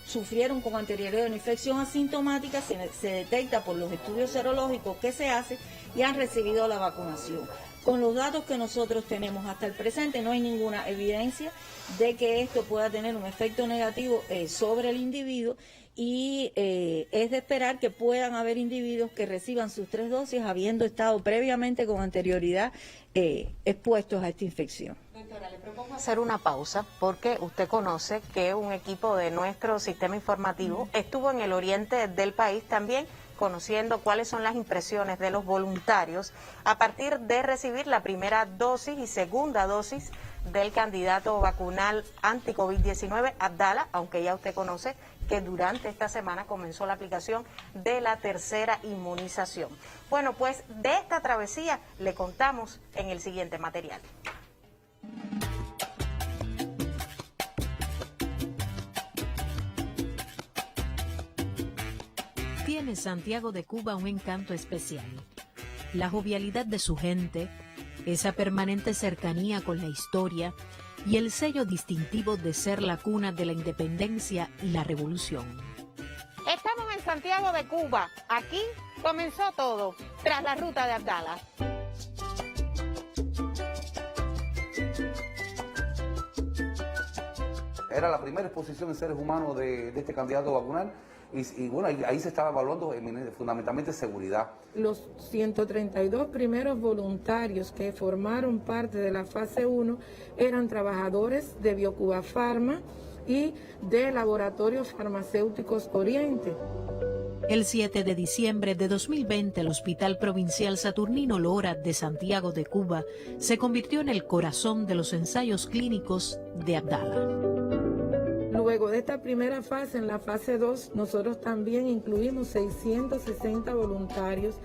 sufrieron con anterioridad una infección asintomática, se detecta por los estudios serológicos que se hacen y han recibido la vacunación. Con los datos que nosotros tenemos hasta el presente no hay ninguna evidencia de que esto pueda tener un efecto negativo sobre el individuo y es de esperar que puedan haber individuos que reciban sus 3 dosis habiendo estado previamente con anterioridad expuestos a esta infección. Doctora, le propongo hacer una pausa porque usted conoce que un equipo de nuestro sistema informativo estuvo en el oriente del país también conociendo cuáles son las impresiones de los voluntarios a partir de recibir la primera dosis y segunda dosis del candidato vacunal anti-COVID-19, Abdala, aunque ya usted conoce que durante esta semana comenzó la aplicación de la tercera inmunización. Bueno, pues de esta travesía le contamos en el siguiente material. Tiene Santiago de Cuba un encanto especial. La jovialidad de su gente, esa permanente cercanía con la historia y el sello distintivo de ser la cuna de la independencia y la revolución. Estamos en Santiago de Cuba. Aquí comenzó todo, tras la ruta de Abdala. Era la primera exposición en seres humanos de este candidato vacunal y bueno, ahí se estaba evaluando fundamentalmente seguridad. Los 132 primeros voluntarios que formaron parte de la fase 1 eran trabajadores de Biocuba Pharma y de Laboratorios Farmacéuticos Oriente. El 7 de diciembre de 2020, el Hospital Provincial Saturnino Lora de Santiago de Cuba se convirtió en el corazón de los ensayos clínicos de Abdala. Luego de esta primera fase, en la fase 2, nosotros también incluimos 660 voluntarios,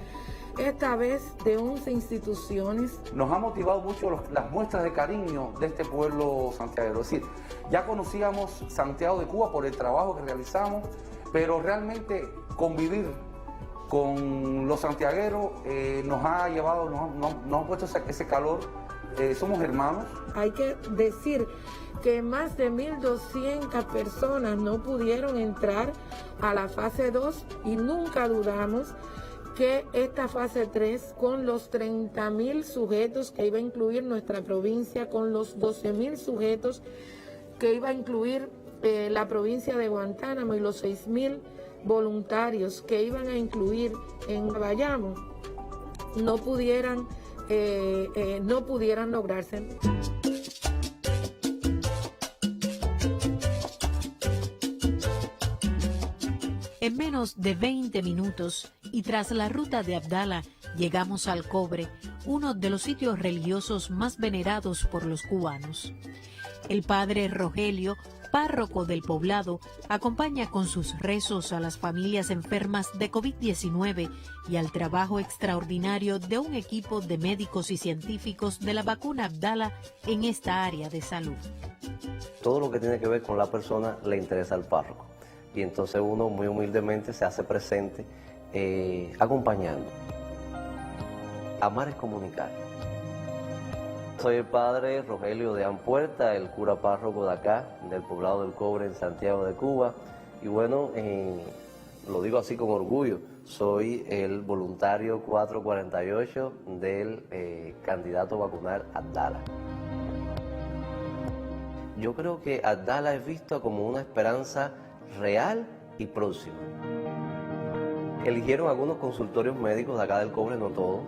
esta vez de 11 instituciones. Nos ha motivado mucho las muestras de cariño de este pueblo santiaguero. Es decir, ya conocíamos Santiago de Cuba por el trabajo que realizamos, pero realmente convivir con los santiagueros nos ha llevado, nos ha puesto ese calor somos hermanos. Hay que decir que más de 1.200 personas no pudieron entrar a la fase 2 y nunca dudamos que esta fase 3, con los 30.000 sujetos que iba a incluir nuestra provincia, con los 12.000 sujetos que iba a incluir la provincia de Guantánamo y los 6.000 voluntarios que iban a incluir en Bayamo, no pudieran lograrse. En menos de 20 minutos y tras la ruta de Abdala llegamos al Cobre, uno de los sitios religiosos más venerados por los cubanos. El padre Rogelio, párroco del poblado, acompaña con sus rezos a las familias enfermas de COVID-19 y al trabajo extraordinario de un equipo de médicos y científicos de la vacuna Abdala en esta área de salud. Todo lo que tiene que ver con la persona le interesa al párroco. Y entonces uno muy humildemente se hace presente acompañando. Amar es comunicar. Soy el padre Rogelio de Ampuerta, el cura párroco de acá, del poblado del Cobre en Santiago de Cuba. Y bueno, lo digo así con orgullo, soy el voluntario 448 del candidato a vacunar Abdala. Yo creo que Abdala es visto como una esperanza real y próxima. Eligieron algunos consultorios médicos de acá del Cobre, no todos.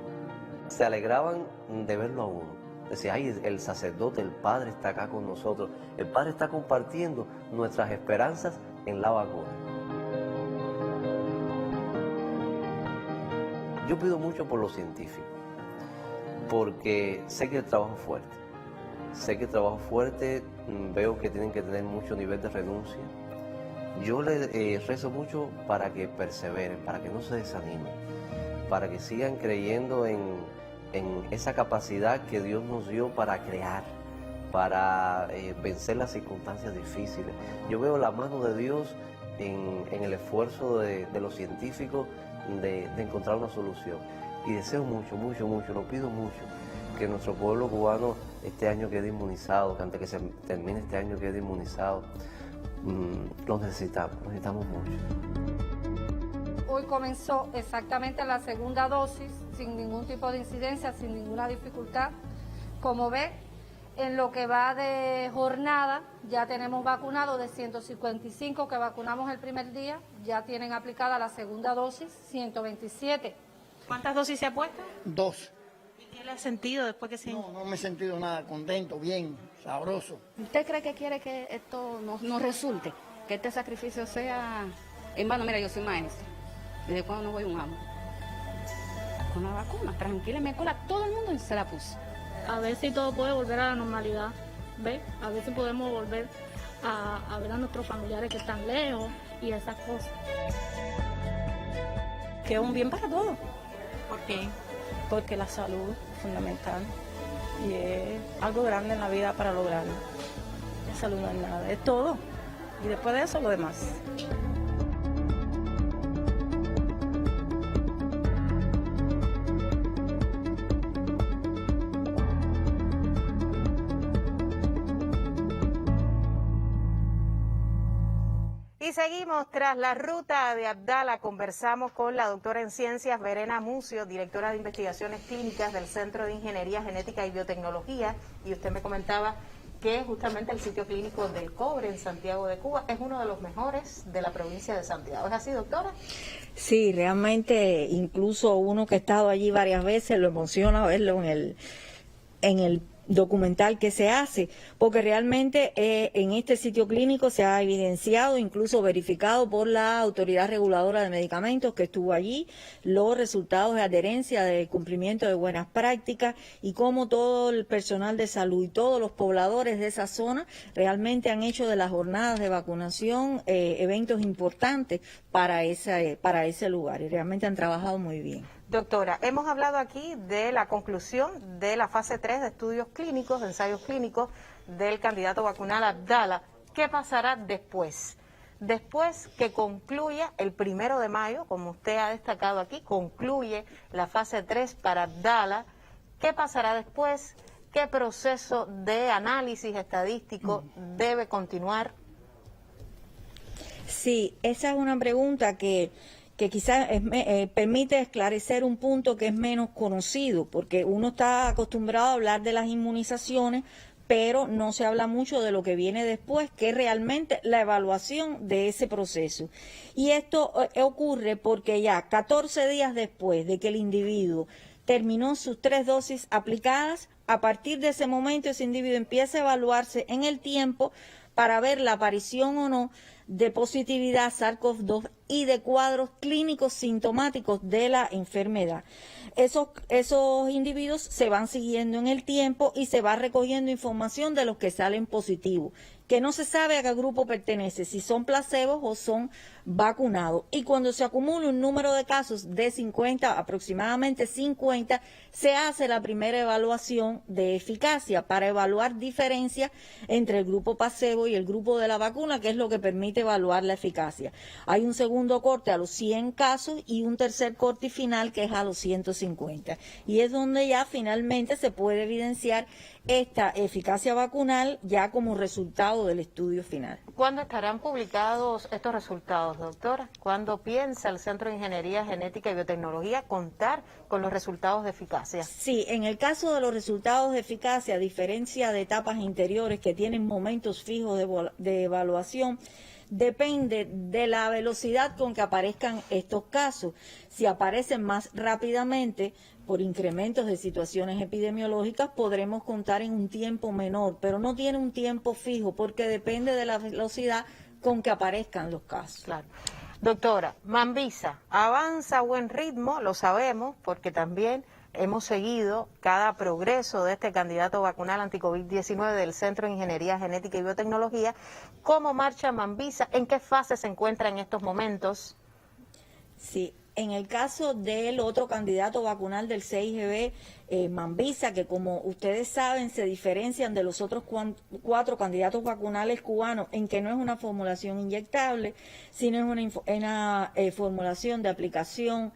Se alegraban de verlo a uno. Decía, ay, el sacerdote, el padre está acá con nosotros. El padre está compartiendo nuestras esperanzas en la vacuna. Yo pido mucho por los científicos, porque sé que el trabajo es fuerte. Sé que el trabajo es fuerte, veo que tienen que tener mucho nivel de renuncia. Yo les rezo mucho para que perseveren, para que no se desanimen, para que sigan creyendo en esa capacidad que Dios nos dio para crear, para vencer las circunstancias difíciles. Yo veo la mano de Dios en el esfuerzo de los científicos de encontrar una solución. Y deseo mucho, mucho, mucho, lo pido mucho, que nuestro pueblo cubano este año quede inmunizado, que antes que se termine este año quede inmunizado. Lo necesitamos mucho. Hoy comenzó exactamente la segunda dosis, sin ningún tipo de incidencia, sin ninguna dificultad. Como ve, en lo que va de jornada, ya tenemos vacunado de 155 que vacunamos el primer día, ya tienen aplicada la segunda dosis, 127. ¿Cuántas dosis se ha puesto? 2. ¿Y qué le ha sentido después que se... No me he sentido nada, contento, bien, sabroso. ¿Usted cree que quiere que esto no resulte? Que este sacrificio sea en vano. Mira, yo soy maestra. ¿Desde cuándo no voy a un amo? Con la vacuna, tranquila, en mi escuela todo el mundo se la puso. A ver si todo puede volver a la normalidad, ¿ves? A ver si podemos volver a ver a nuestros familiares que están lejos y esas cosas. Que es un bien para todos. ¿Por qué? Porque la salud es fundamental y es algo grande en la vida para lograrlo. La salud no es nada, es todo. Y después de eso, lo demás. Y seguimos tras la ruta de Abdala. Conversamos con la doctora en ciencias Verena Mucio, directora de investigaciones clínicas del Centro de Ingeniería Genética y Biotecnología. Y usted me comentaba que justamente el sitio clínico del Cobre en Santiago de Cuba es uno de los mejores de la provincia de Santiago. ¿Es así, doctora? Sí, realmente incluso uno que ha estado allí varias veces lo emociona verlo en el documental que se hace, porque realmente en este sitio clínico se ha evidenciado, incluso verificado por la Autoridad Reguladora de Medicamentos que estuvo allí, los resultados de adherencia, de cumplimiento de buenas prácticas y cómo todo el personal de salud y todos los pobladores de esa zona realmente han hecho de las jornadas de vacunación eventos importantes para ese lugar y realmente han trabajado muy bien. Doctora, hemos hablado aquí de la conclusión de la fase 3 de estudios clínicos, de ensayos clínicos del candidato vacunal Abdala. ¿Qué pasará después? Después que concluya el 1 de mayo, como usted ha destacado aquí, concluye la fase 3 para Abdala. ¿Qué pasará después? ¿Qué proceso de análisis estadístico debe continuar? Sí, esa es una pregunta que quizás permite esclarecer un punto que es menos conocido, porque uno está acostumbrado a hablar de las inmunizaciones, pero no se habla mucho de lo que viene después, que es realmente la evaluación de ese proceso. Y esto ocurre porque ya 14 días después de que el individuo terminó sus 3 dosis aplicadas, a partir de ese momento ese individuo empieza a evaluarse en el tiempo para ver la aparición o no de positividad SARS-CoV-2 y de cuadros clínicos sintomáticos de la enfermedad. Esos individuos se van siguiendo en el tiempo y se va recogiendo información de los que salen positivos, que no se sabe a qué grupo pertenece, si son placebos o son vacunados. Y cuando se acumula un número de casos de 50, aproximadamente 50, se hace la primera evaluación de eficacia para evaluar diferencias entre el grupo placebo y el grupo de la vacuna, que es lo que permite evaluar la eficacia. Hay un segundo corte a los 100 casos y un tercer corte final que es a los 150. Y es donde ya finalmente se puede evidenciar esta eficacia vacunal ya como resultado del estudio final. ¿Cuándo estarán publicados estos resultados, doctora? ¿Cuándo piensa el Centro de Ingeniería Genética y Biotecnología contar con los resultados de eficacia? Sí, en el caso de los resultados de eficacia, a diferencia de etapas interiores que tienen momentos fijos de evaluación, depende de la velocidad con que aparezcan estos casos. Si aparecen más rápidamente, por incrementos de situaciones epidemiológicas, podremos contar en un tiempo menor, pero no tiene un tiempo fijo porque depende de la velocidad con que aparezcan los casos. Claro. Doctora, Mambisa avanza a buen ritmo, lo sabemos, porque también hemos seguido cada progreso de este candidato vacunal anti-COVID-19 del Centro de Ingeniería Genética y Biotecnología. ¿Cómo marcha Mambisa? ¿En qué fase se encuentra en estos momentos? Sí, en el caso del otro candidato vacunal del CIGB, Mambisa, que como ustedes saben se diferencian de los otros 4 candidatos vacunales cubanos en que no es una formulación inyectable, sino es una formulación de aplicación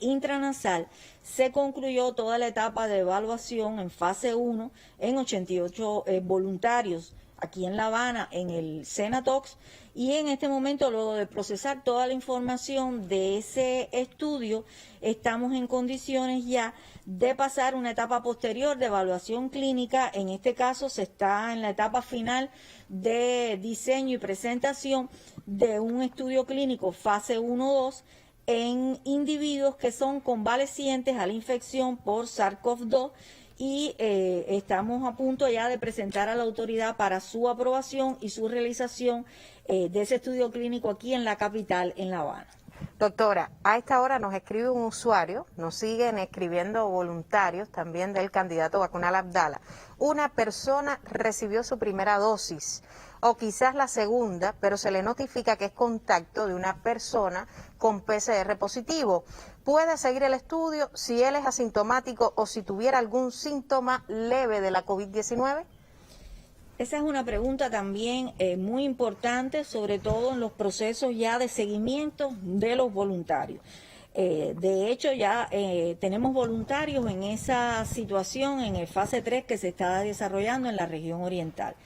intranasal. Se concluyó toda la etapa de evaluación en fase 1 en 88 voluntarios aquí en La Habana, en el Senatox, y en este momento, luego de procesar toda la información de ese estudio, estamos en condiciones ya de pasar una etapa posterior de evaluación clínica. En este caso se está en la etapa final de diseño y presentación de un estudio clínico fase 1-2 en individuos que son convalecientes a la infección por SARS-CoV-2 y estamos a punto ya de presentar a la autoridad para su aprobación y su realización de ese estudio clínico aquí en la capital, en La Habana. Doctora, a esta hora nos escribe un usuario, nos siguen escribiendo voluntarios también del candidato vacunal Abdala. Una persona recibió su primera dosis o quizás la segunda, pero se le notifica que es contacto de una persona con PCR positivo. ¿Puede seguir el estudio si él es asintomático o si tuviera algún síntoma leve de la COVID-19? Esa es una pregunta también muy importante, sobre todo en los procesos ya de seguimiento de los voluntarios. De hecho, ya tenemos voluntarios en esa situación en el fase 3 que se está desarrollando en la región oriental.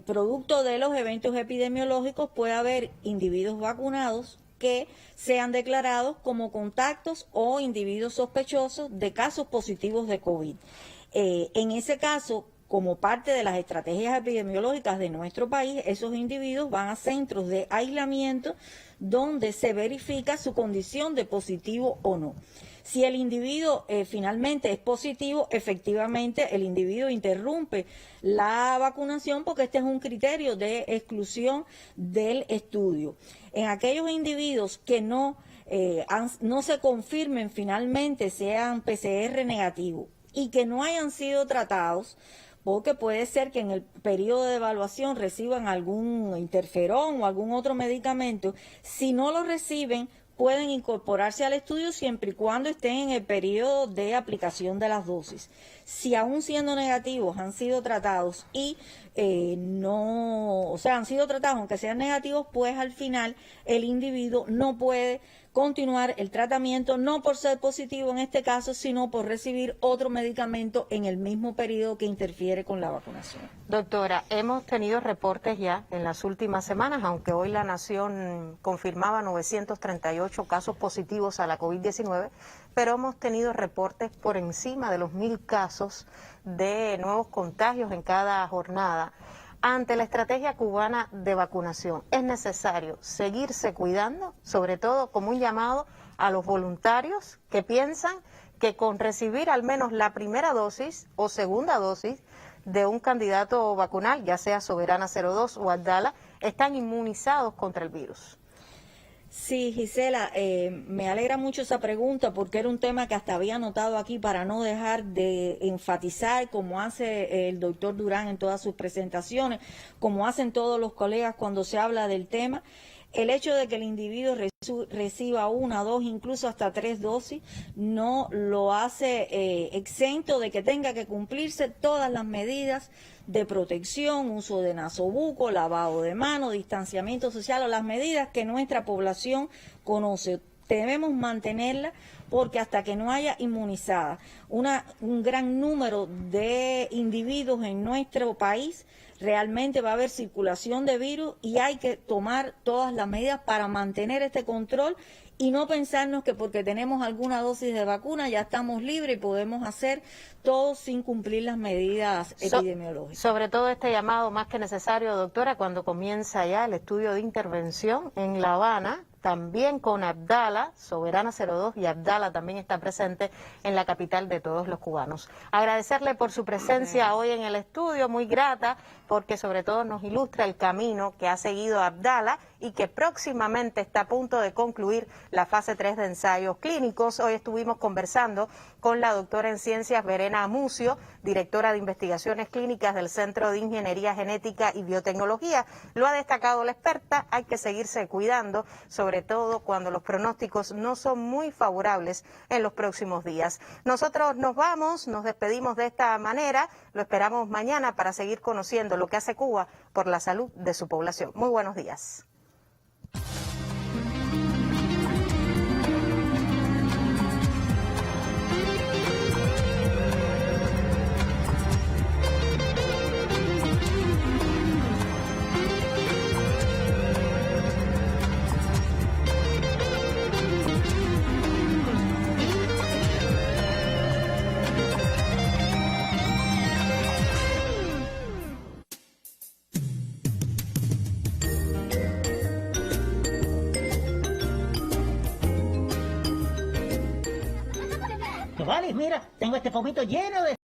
Producto de los eventos epidemiológicos puede haber individuos vacunados que sean declarados como contactos o individuos sospechosos de casos positivos de COVID. En ese caso, como parte de las estrategias epidemiológicas de nuestro país, esos individuos van a centros de aislamiento donde se verifica su condición de positivo o no. Si el individuo finalmente es positivo, efectivamente el individuo interrumpe la vacunación porque este es un criterio de exclusión del estudio. En aquellos individuos que no se confirmen finalmente sean PCR negativos y que no hayan sido tratados, porque puede ser que en el periodo de evaluación reciban algún interferón o algún otro medicamento. Si no lo reciben, pueden incorporarse al estudio siempre y cuando estén en el periodo de aplicación de las dosis. Si aún siendo negativos han sido tratados y han sido tratados aunque sean negativos, pues al final el individuo no puede continuar el tratamiento, no por ser positivo en este caso, sino por recibir otro medicamento en el mismo periodo que interfiere con la vacunación. Doctora, hemos tenido reportes ya en las últimas semanas, aunque hoy la Nación confirmaba 938 casos positivos a la COVID-19, pero hemos tenido reportes por encima de los 1.000 casos de nuevos contagios en cada jornada. Ante la estrategia cubana de vacunación, es necesario seguirse cuidando, sobre todo como un llamado a los voluntarios que piensan que con recibir al menos la primera dosis o segunda dosis de un candidato vacunal, ya sea Soberana 02 o Abdala, están inmunizados contra el virus. Sí, Gisela, me alegra mucho esa pregunta porque era un tema que hasta había anotado aquí para no dejar de enfatizar, como hace el doctor Durán en todas sus presentaciones, como hacen todos los colegas cuando se habla del tema. El hecho de que el individuo reciba 1, 2, incluso hasta 3 dosis, no lo hace exento de que tenga que cumplirse todas las medidas de protección, uso de nasobuco, lavado de manos, distanciamiento social o las medidas que nuestra población conoce. Debemos mantenerlas porque hasta que no haya inmunizada un gran número de individuos en nuestro país, realmente va a haber circulación de virus y hay que tomar todas las medidas para mantener este control y no pensarnos que porque tenemos alguna dosis de vacuna ya estamos libres y podemos hacer todo sin cumplir las medidas epidemiológicas. Sobre todo este llamado más que necesario, doctora, cuando comienza ya el estudio de intervención en La Habana, también con Abdala, Soberana 02, y Abdala también está presente en la capital de todos los cubanos. Agradecerle por su presencia hoy en el estudio, muy grata, porque sobre todo nos ilustra el camino que ha seguido Abdala y que próximamente está a punto de concluir la fase 3 de ensayos clínicos. Hoy estuvimos conversando con la doctora en ciencias Verena Amucio, directora de investigaciones clínicas del Centro de Ingeniería Genética y Biotecnología. Lo ha destacado la experta, hay que seguirse cuidando, sobre todo cuando los pronósticos no son muy favorables en los próximos días. Nosotros nos vamos, nos despedimos de esta manera, lo esperamos mañana para seguir conociendo lo que hace Cuba por la salud de su población. Muy buenos días. Vale, mira, tengo este pomito lleno de